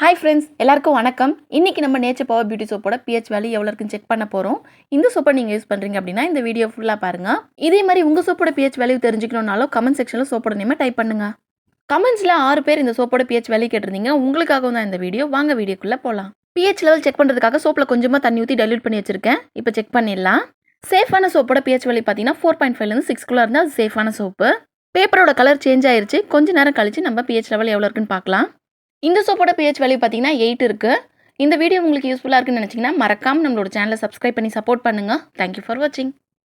Hi friends, எல்லாருக்கும் வணக்கம். இன்னைக்கு நம்ம நேச்சர் பவர் பியூட்டி சோப்போட pH வேல்யூ எவ்வளோ இருக்குன்னு செக் பண்ண போகிறோம். இந்த சோப்பை நீங்கள் யூஸ் பண்ணுறீங்க அப்படின்னா இந்த வீடியோ ஃபுல்லாக பாருங்கள். இதே மாதிரி உங்கள் சோப்போட pH வேல்யூ தெரிஞ்சுக்கணும்னாலும் கமெண்ட் செக்ஷனில் சோப்போட நேமை டைப் பண்ணுங்கள். கமெண்ட்ஸில் 6 பேர் இந்த சோப்போட pH வேல்யூ கேட்டிருந்தீங்க. உங்களுக்காகவும் தான் இந்த வீடியோ. வாங்க வீடியோக்குள்ளே போகலாம். pH லெவல் செக் பண்ணுறதுக்காக சோப்பில் கொஞ்சமாக தண்ணி ஊற்றி டைல்யூட் பண்ணி வச்சிருக்கேன். இப்போ செக் பண்ணிடலாம். சேஃபான சோப்போட pH வேல்யூ பார்த்தீங்கன்னா 4.5லேருந்து 6 இருந்தால் அது சேஃபான சோப்பு. பேப்பரோட கலர் சேஞ்ச் ஆயிருச்சு. கொஞ்ச நேரம் கழிச்சு நம்ம pH லெவல் எவ்வளோ இருக்குன்னு பார்க்கலாம். இந்த சோப்போட pH வேல்யூ பார்த்தீங்கன்னா 8 இருக்கு. இந்த வீடியோ உங்களுக்கு யூஸ்ஃபுல்லாக இருக்குன்னு நினச்சிங்கன்னா மறக்காம நம்மளோட சேனலை சப்ஸ்கிரைப் பண்ணி சப்போர்ட் பண்ணுங்கள். தேங்க்யூ ஃபார் வாட்சிங்.